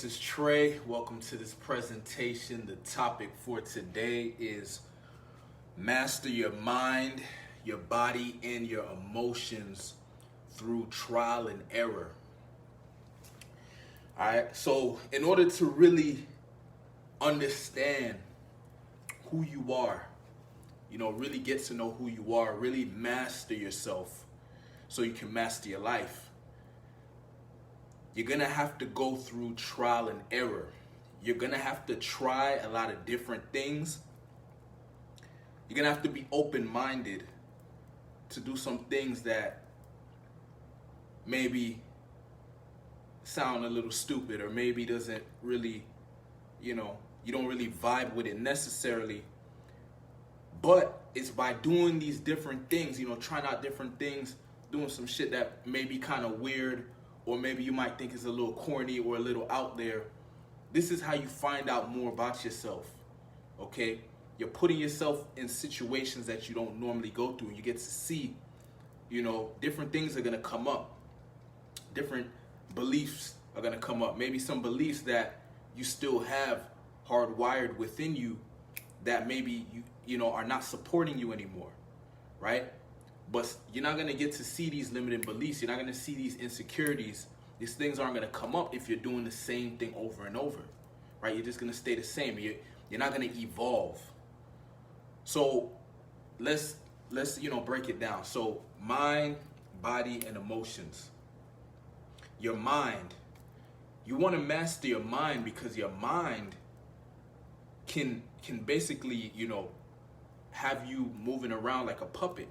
this is Trey. Welcome to this presentation. The topic for today is master your mind, your body, and your emotions through trial and error. All right, so in order to really understand who you are, really get to know who you are, really master yourself so you can master your life. You're going to have to go through trial and error. You're going to have to try a lot of different things. You're going to have to be open-minded to do some things that maybe sound a little stupid or maybe doesn't really, you don't really vibe with it necessarily. But it's by doing these different things, trying out different things, doing some shit that may be kind of weird, or maybe you might think is a little corny or a little out there. This is how you find out more about yourself, okay? You're putting yourself in situations that you don't normally go through. You get to see, different things are gonna come up. Different beliefs are gonna come up. Maybe some beliefs that you still have hardwired within you that maybe you are not supporting you anymore, right? But you're not going to get to see these limiting beliefs. You're not going to see these insecurities. These things aren't going to come up if you're doing the same thing over and over, right? You're just going to stay the same. You're not going to evolve. So let's break it down. So mind, body, and emotions. Your mind. You want to master your mind because your mind can basically, have you moving around like a puppet.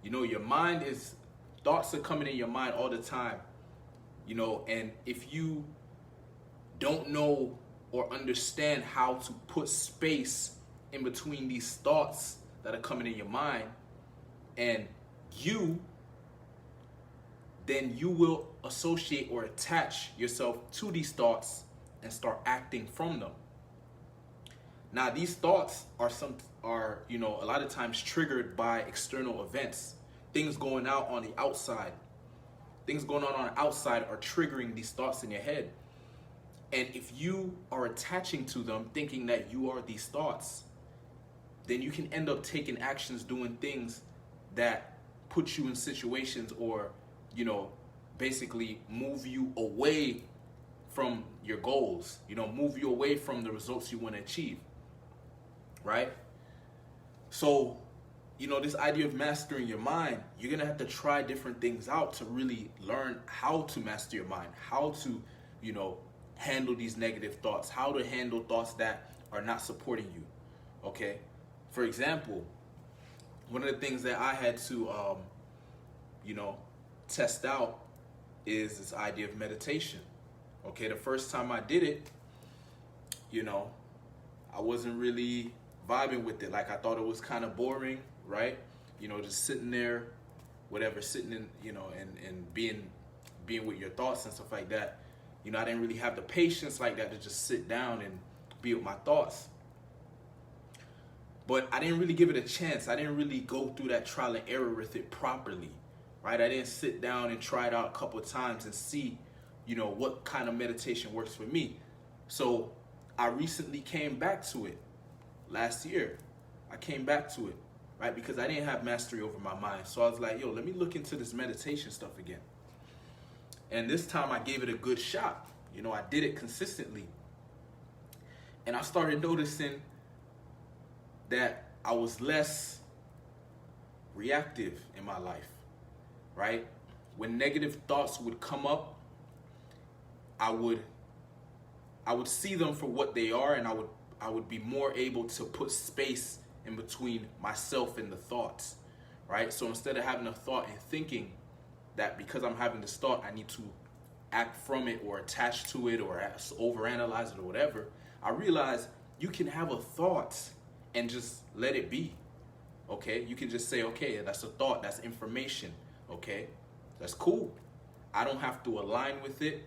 Your mind thoughts are coming in your mind all the time, and if you don't know or understand how to put space in between these thoughts that are coming in your mind and then you will associate or attach yourself to these thoughts and start acting from them. Now, these thoughts are a lot of times triggered by external events. Things going out on the outside. Things going on the outside are triggering these thoughts in your head. And if you are attaching to them, thinking that you are these thoughts, then you can end up taking actions, doing things that put you in situations or, basically move you away from your goals, move you away from the results you want to achieve. Right? So, this idea of mastering your mind, you're going to have to try different things out to really learn how to master your mind, how to, handle these negative thoughts, how to handle thoughts that are not supporting you. Okay? For example, one of the things that I had to, test out is this idea of meditation. Okay? The first time I did it, I wasn't really vibing with it. Like, I thought it was kind of boring, right? Just sitting there, sitting in, and being with your thoughts and stuff like that. I didn't really have the patience like that to just sit down and be with my thoughts. But I didn't really give it a chance. I didn't really go through that trial and error with it properly, right? I didn't sit down and try it out a couple of times and see, what kind of meditation works for me. So I recently came back to it. Last year, I came back to it, right? Because I didn't have mastery over my mind. So I was like, let me look into this meditation stuff again. And this time I gave it a good shot. I did it consistently. And I started noticing that I was less reactive in my life, right? When negative thoughts would come up, I would see them for what they are, and I would be more able to put space in between myself and the thoughts, right? So instead of having a thought and thinking that because I'm having this thought, I need to act from it or attach to it or overanalyze it or whatever, I realized you can have a thought and just let it be, okay? You can just say, okay, that's a thought, that's information, okay? That's cool. I don't have to align with it.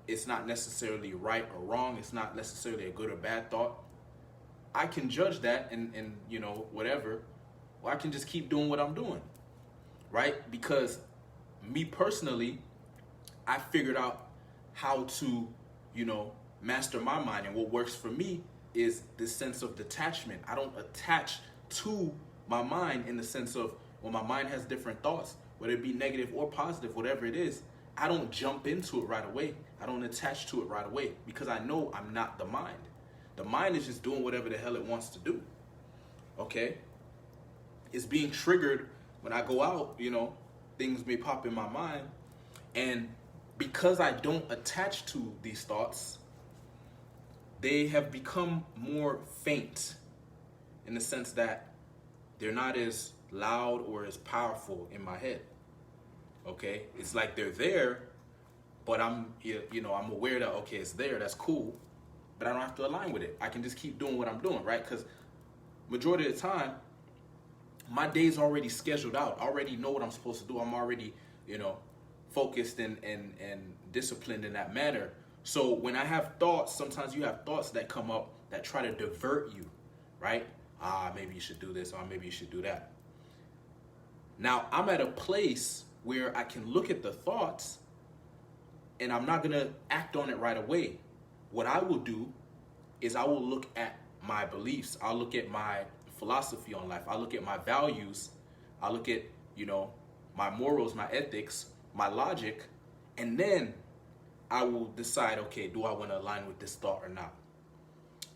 It's not necessarily right or wrong. It's not necessarily a good or bad thought. I can judge that and whatever, or I can just keep doing what I'm doing, right? Because me personally, I figured out how to master my mind. And what works for me is this sense of detachment. I don't attach to my mind in the sense of when my mind has different thoughts, whether it be negative or positive, whatever it is, I don't jump into it right away. I don't attach to it right away because I know I'm not the mind. The mind is just doing whatever the hell it wants to do. Okay? It's being triggered when I go out, things may pop in my mind. And because I don't attach to these thoughts, they have become more faint in the sense that they're not as loud or as powerful in my head. Okay? It's like they're there, but I'm aware that, okay, it's there, that's cool, but I don't have to align with it. I can just keep doing what I'm doing, right? Because majority of the time, my day's already scheduled out. I already know what I'm supposed to do. I'm already, focused and disciplined in that manner. So when I have thoughts, sometimes you have thoughts that come up that try to divert you, right? Maybe you should do this, or maybe you should do that. Now, I'm at a place where I can look at the thoughts and I'm not going to act on it right away. What I will do is I will look at my beliefs. I'll look at my philosophy on life. I'll look at my values. I'll look at, my morals, my ethics, my logic, and then I will decide, okay, do I want to align with this thought or not?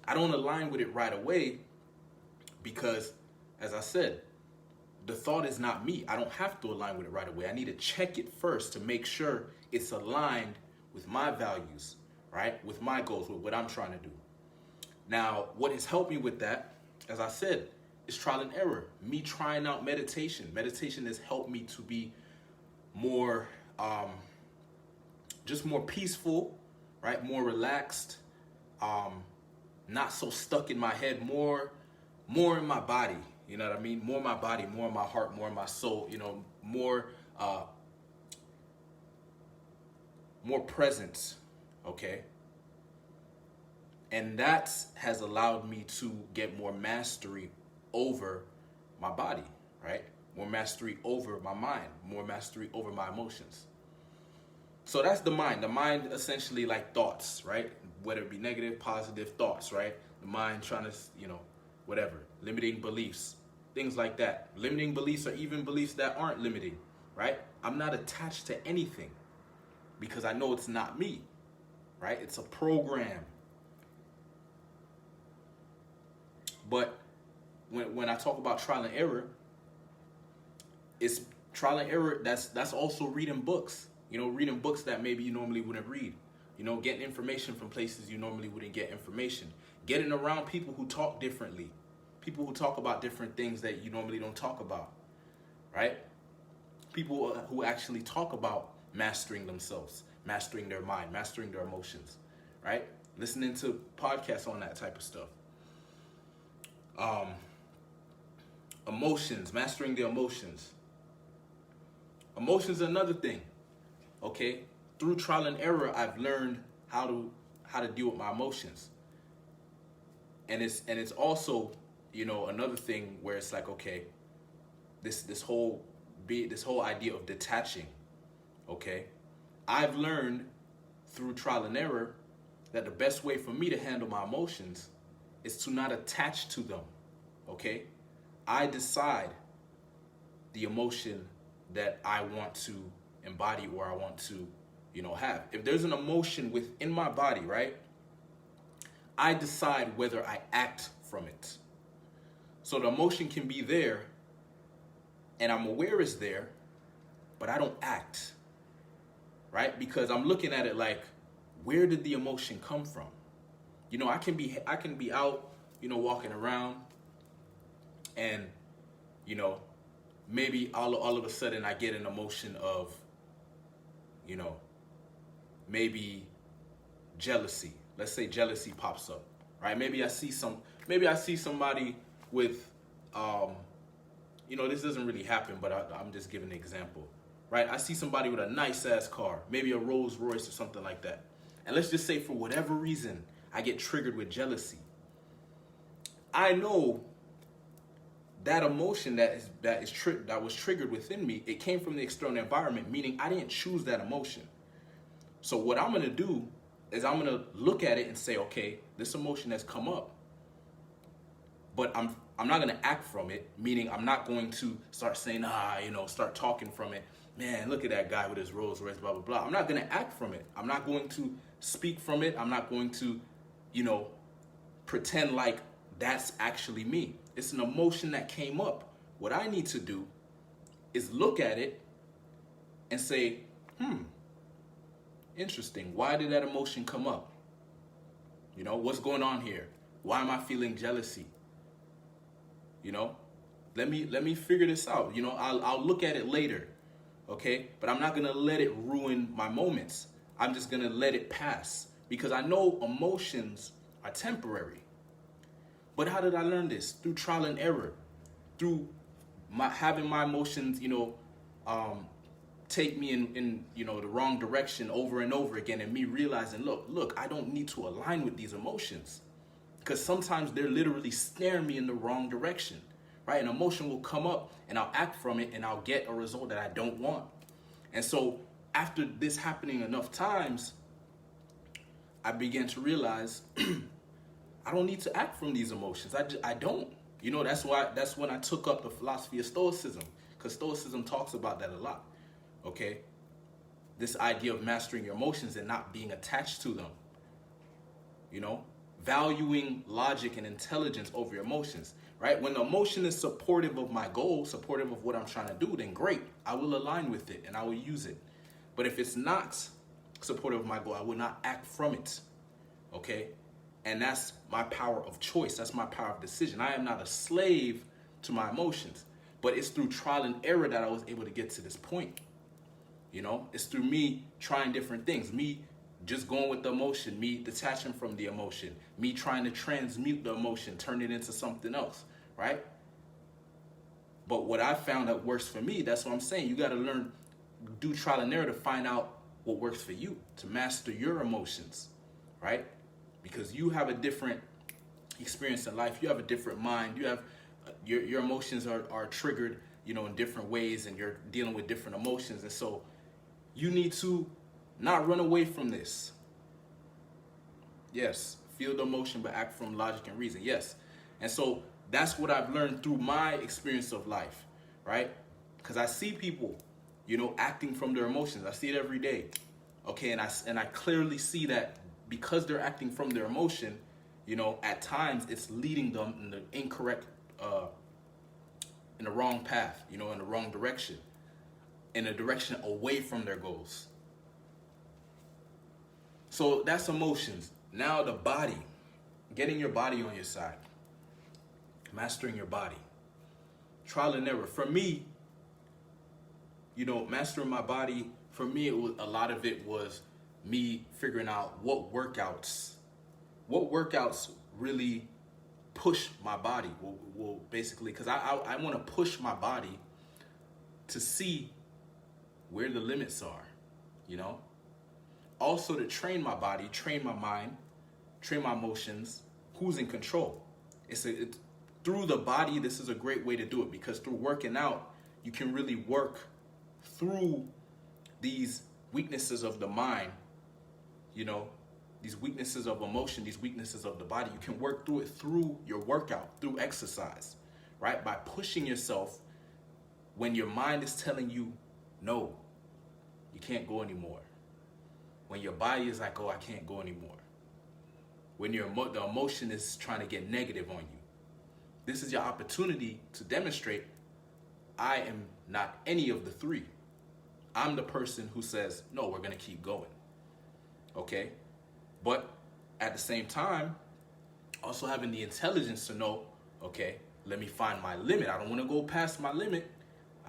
I don't align with it right away because, as I said, the thought is not me. I don't have to align with it right away. I need to check it first to make sure it's aligned with my values, right? With my goals, with what I'm trying to do. Now, what has helped me with that, as I said, is trial and error. Me trying out meditation. Meditation has helped me to be more, just more peaceful, right? More relaxed, not so stuck in my head, more in my body. You know what I mean? More in my body, more in my heart, more in my soul, more presence, okay? And that has allowed me to get more mastery over my body, right? More mastery over my mind, more mastery over my emotions. So that's the mind. The mind essentially like thoughts, right? Whether it be negative, positive thoughts, right? The mind trying to, whatever, limiting beliefs, things like that. Limiting beliefs or even beliefs that aren't limiting, right? I'm not attached to anything because I know it's not me, right? It's a program. But when I talk about trial and error, it's trial and error. That's also reading books. Reading books that maybe you normally wouldn't read. Getting information from places you normally wouldn't get information. Getting around people who talk differently. People who talk about different things that you normally don't talk about, right? People who actually talk about mastering themselves, mastering their mind, mastering their emotions, right? Listening to podcasts on that type of stuff. Emotions, mastering the emotions. Emotions are another thing, okay? Through trial and error, I've learned how to deal with my emotions. And it's also, another thing where it's like, okay, this whole idea of detaching, okay? I've learned through trial and error that the best way for me to handle my emotions is to not attach to them, okay? I decide the emotion that I want to embody or I want to, have. If there's an emotion within my body, right, I decide whether I act from it. So the emotion can be there and I'm aware it's there, but I don't act, right? Because I'm looking at it like, where did the emotion come from? I can be out, walking around and, maybe all of a sudden I get an emotion of, maybe jealousy. Let's say jealousy pops up, right? Maybe I see somebody with, this doesn't really happen, but I'm just giving an example, right? I see somebody with a nice ass car, maybe a Rolls Royce or something like that. And let's just say for whatever reason, I get triggered with jealousy. I know that emotion that was triggered within me, it came from the external environment, meaning I didn't choose that emotion. So what I'm gonna do is I'm gonna look at it and say, okay, this emotion has come up, but I'm not gonna act from it. Meaning, I'm not going to start saying, start talking from it. Man, look at that guy with his Rolls Royce, blah blah blah. I'm not gonna act from it. I'm not going to speak from it. I'm not going to, pretend like that's actually me. It's an emotion that came up. What I need to do is look at it and say, interesting. Why did that emotion come up? What's going on here? Why am I feeling jealousy? Let me figure this out. I'll look at it later, okay? But I'm not gonna let it ruin my moments. I'm just gonna let it pass because I know emotions are temporary. But how did I learn this? Through trial and error, through having my emotions, take me in the wrong direction over and over again, and me realizing, look, I don't need to align with these emotions because sometimes they're literally snaring me in the wrong direction, right? An emotion will come up and I'll act from it and I'll get a result that I don't want. And so after this happening enough times, I began to realize I don't need to act from these emotions. I don't. That's when I took up the philosophy of Stoicism, because Stoicism talks about that a lot. Okay? This idea of mastering your emotions and not being attached to them. Valuing logic and intelligence over your emotions, right? When the emotion is supportive of my goal, supportive of what I'm trying to do, then great. I will align with it and I will use it. But if it's not supportive of my goal, I will not act from it. Okay? And that's my power of choice. That's my power of decision. I am not a slave to my emotions, but it's through trial and error that I was able to get to this point. It's through me trying different things, me just going with the emotion, me detaching from the emotion, me trying to transmute the emotion, turn it into something else, right? But what I found that works for me, that's what I'm saying. You got to learn, do trial and error to find out what works for you, to master your emotions, right? Because you have a different experience in life. You have a different mind. You have your emotions are triggered, in different ways, and you're dealing with different emotions. And so you need to not run away from this. Yes, feel the emotion, but act from logic and reason. Yes. And so that's what I've learned through my experience of life, right? Because I see people, acting from their emotions. I see it every day. Okay, and I clearly see that because they're acting from their emotion, at times it's leading them in the incorrect, in the wrong path, in the wrong direction, in a direction away from their goals. So that's emotions. Now the body, getting your body on your side, mastering your body, trial and error. For me, mastering my body, for me, a lot of it was me figuring out what workouts really push my body. Will basically, because I want to push my body to see where the limits are, Also to train my body, train my mind, train my emotions, who's in control. It's through the body, this is a great way to do it, because through working out, you can really work through these weaknesses of the mind, these weaknesses of emotion, these weaknesses of the body. You can work through it through your workout, through exercise, right? By pushing yourself when your mind is telling you, no, you can't go anymore. When your body is like, oh, I can't go anymore. When the emotion is trying to get negative on you. This is your opportunity to demonstrate, I am not any of the three. I'm the person who says, no, we're going to keep going. Okay? But at the same time, also having the intelligence to know, okay, let me find my limit. I don't want to go past my limit.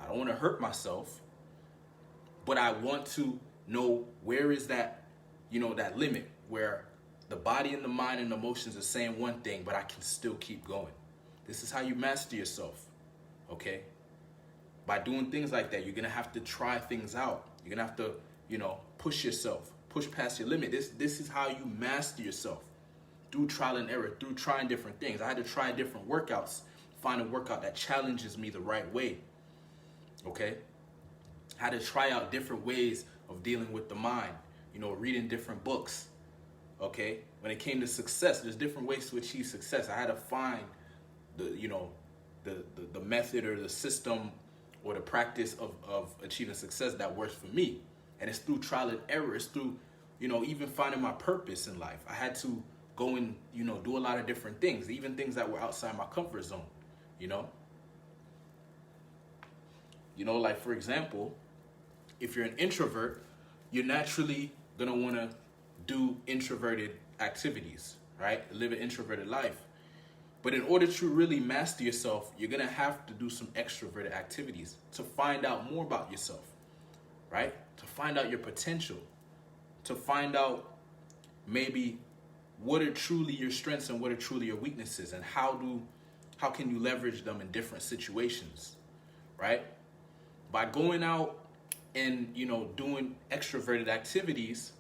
I don't want to hurt myself. But I want to know where is that, that limit where the body and the mind and the emotions are saying one thing, but I can still keep going. This is how you master yourself, okay? By doing things like that, you're going to have to try things out. You're going to have to, push yourself, push past your limit. This is how you master yourself, through trial and error, through trying different things. I had to try different workouts, find a workout that challenges me the right way, okay? I had to try out different ways of dealing with the mind, reading different books, Okay, when it came to success, there's different ways to achieve success. I had to find the you know the method or the system or the practice of achieving success that works for me. And it's through trial and error. It's through, even finding my purpose in life. I had to go and, do a lot of different things, even things that were outside my comfort zone, you know? Like for example, if you're an introvert, you're naturally gonna wanna do introverted activities, right? Live an introverted life. But in order to really master yourself, you're gonna have to do some extroverted activities to find out more about yourself, right? To find out your potential, to find out maybe what are truly your strengths and what are truly your weaknesses, and how can you leverage them in different situations, right? By going out and doing extroverted activities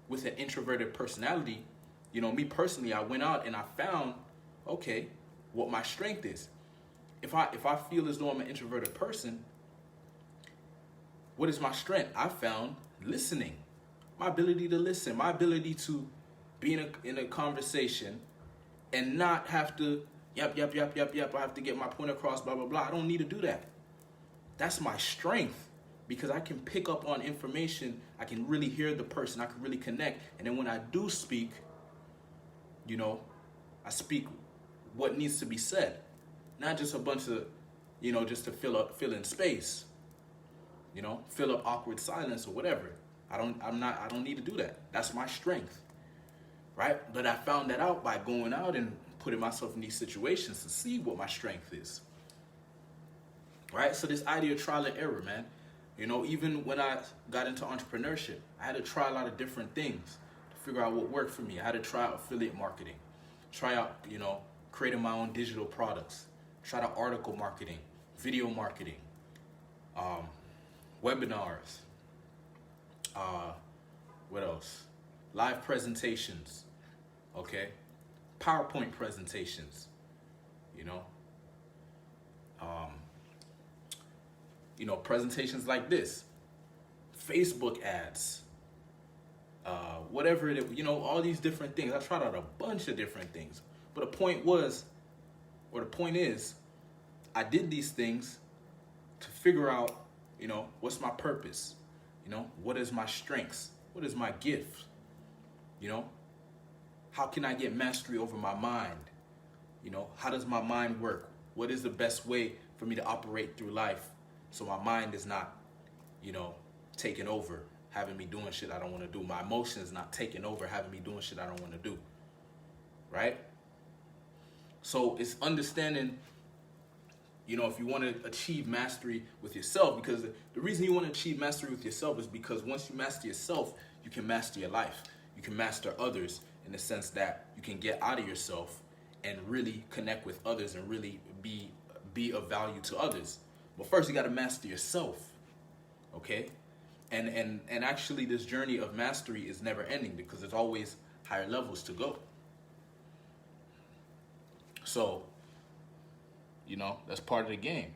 with an introverted personality, me personally, I went out and I found, okay, what my strength is. If I feel as though I'm an introverted person, what is my strength? I found listening, my ability to listen, my ability to be in a conversation and not have to yep. I have to get my point across, blah blah blah. I don't need to do that. That's my strength, because I can pick up on information. I can really hear the person. I can really connect. And then when I do speak, I speak what needs to be said, not just a bunch of, just to fill in space, fill up awkward silence or whatever. I don't need to do that. That's my strength, right? But I found that out by going out and putting myself in these situations to see what my strength is, right? So this idea of trial and error, man. Even when I got into entrepreneurship, I had to try a lot of different things to figure out what worked for me. I had to try out affiliate marketing, try out, creating my own digital products, try out article marketing, video marketing, webinars, what else? Live presentations, okay? PowerPoint presentations, presentations like this, Facebook ads, whatever it is, all these different things. I tried out a bunch of different things. But the point is, I did these things to figure out, what's my purpose? What is my strengths? What is my gift? How can I get mastery over my mind? How does my mind work? What is the best way for me to operate through life so my mind is not, taking over, having me doing shit I don't want to do. My emotions not taking over, having me doing shit I don't want to do. Right? So it's understanding, if you want to achieve mastery with yourself, because the reason you want to achieve mastery with yourself is because once you master yourself, you can master your life. You can master others in the sense that you can get out of yourself and really connect with others and really be of value to others. But first you got to master yourself, okay? And actually this journey of mastery is never ending, because there's always higher levels to go. So, that's part of the game.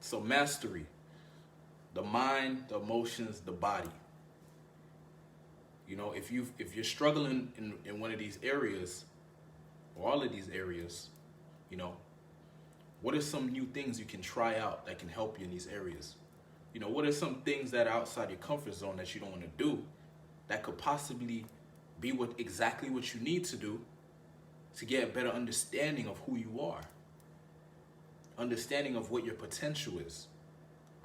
So mastery, the mind, the emotions, the body. If you're struggling in one of these areas, or all of these areas, what are some new things you can try out that can help you in these areas? What are some things that are outside your comfort zone that you don't want to do that could possibly be exactly what you need to do to get a better understanding of who you are, understanding of what your potential is,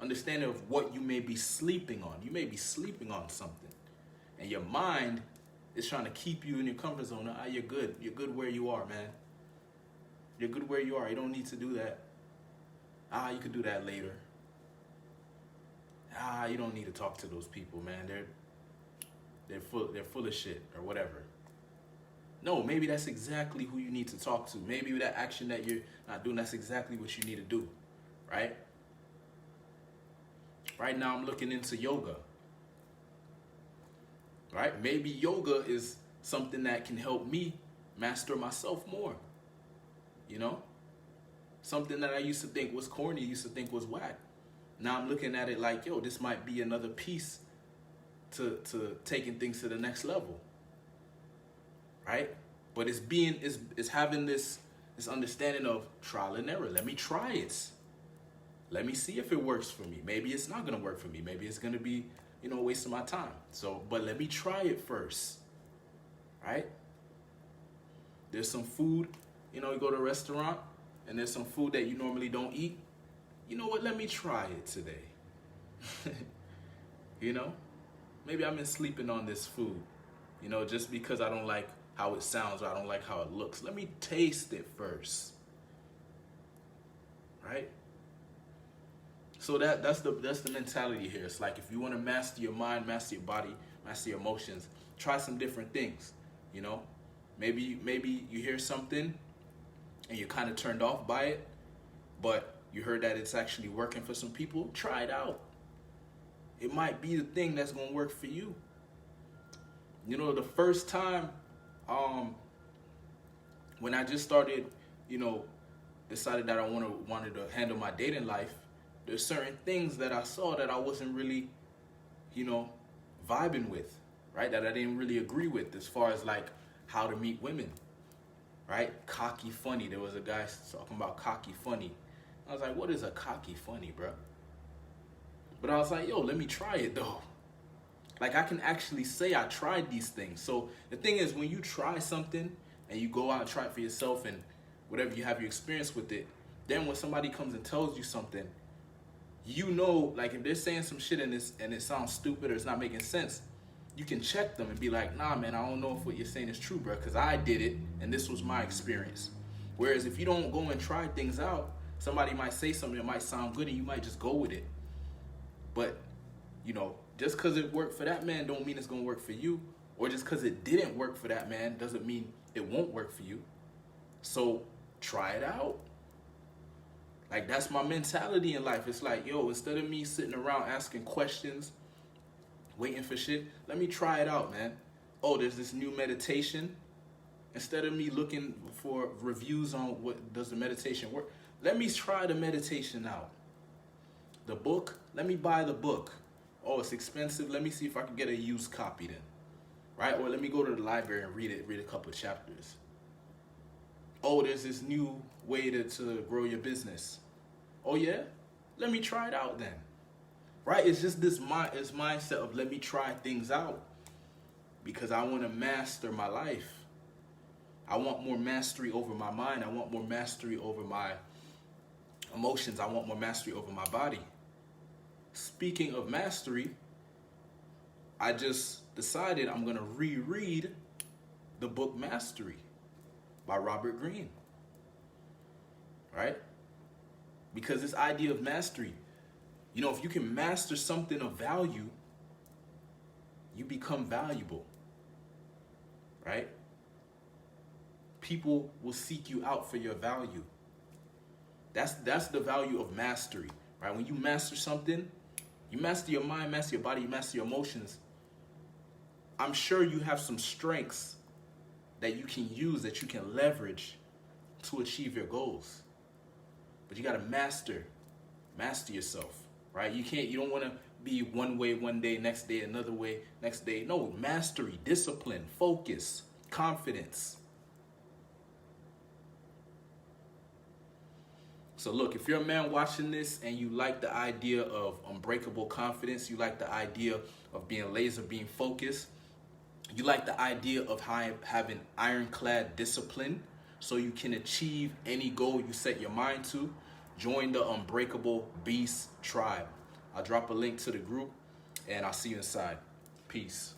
understanding of what you may be sleeping on. You may be sleeping on something, and your mind is trying to keep you in your comfort zone. You're good. You're good where you are, man. You're good where you are. You don't need to do that. You could do that later. You don't need to talk to those people, man. They're full of shit or whatever. No, maybe that's exactly who you need to talk to. Maybe that action that you're not doing, that's exactly what you need to do, right? Right now I'm looking into yoga, right? Maybe yoga is something that can help me master myself more, Something that I used to think was corny, used to think was whack. Now I'm looking at it like, yo, this might be another piece to taking things to the next level. Right? But it's having this understanding of trial and error. Let me try it. Let me see if it works for me. Maybe it's not gonna work for me. Maybe it's gonna be, a waste of my time. So, but let me try it first. Right? There's some food, you go to a restaurant and there's some food that you normally don't eat. You know what? Let me try it today. Maybe I've been sleeping on this food, just because I don't like how it sounds or I don't like how it looks. Let me taste it first. Right? So that's the mentality here. It's like if you want to master your mind, master your body, master your emotions, try some different things. Maybe you hear something and you're kind of turned off by it, but you heard that it's actually working for some people. Try it out. It might be the thing that's gonna work for you. The first time, when I just started, decided that I wanted to handle my dating life, there's certain things that I saw that I wasn't really, vibing with, right? That I didn't really agree with as far as like how to meet women, right? Cocky funny. There was a guy talking about cocky funny. I was like, what is a cocky funny, bro? But I was like, yo, let me try it though. Like I can actually say I tried these things. So the thing is, when you try something and you go out and try it for yourself and whatever you have your experience with it, then when somebody comes and tells you something, like if they're saying some shit and it sounds stupid or it's not making sense, you can check them and be like, nah, man, I don't know if what you're saying is true, bro, because I did it and this was my experience. Whereas if you don't go and try things out, somebody might say something that might sound good and you might just go with it. But, just because it worked for that man don't mean it's going to work for you. Or just because it didn't work for that man doesn't mean it won't work for you. So try it out. Like, that's my mentality in life. It's like, yo, instead of me sitting around asking questions, waiting for shit, let me try it out, man. Oh, there's this new meditation. Instead of me looking for reviews on what does the meditation work, let me try the meditation out. The book, let me buy the book. Oh, it's expensive. Let me see if I can get a used copy then. Right? Or let me go to the library and read a couple of chapters. Oh, there's this new way to grow your business. Oh yeah? Let me try it out then. Right? It's just this mindset of let me try things out. Because I want to master my life. I want more mastery over my mind. I want more mastery over my emotions. I want more mastery over my body. Speaking of mastery, I just decided I'm going to reread the book Mastery by Robert Greene. Right? Because this idea of mastery, if you can master something of value, you become valuable. Right? People will seek you out for your value. That's the value of mastery. Right? When you master something, you master your mind, master your body, you master your emotions. I'm sure you have some strengths that you can use, that you can leverage to achieve your goals. But you got to master yourself, right? You don't want to be one way one day, next day another way, next day. No, mastery, discipline, focus, confidence. So look, if you're a man watching this and you like the idea of unbreakable confidence, you like the idea of being laser beam focused, you like the idea of having ironclad discipline so you can achieve any goal you set your mind to, join the Unbreakable Beast Tribe. I'll drop a link to the group and I'll see you inside. Peace.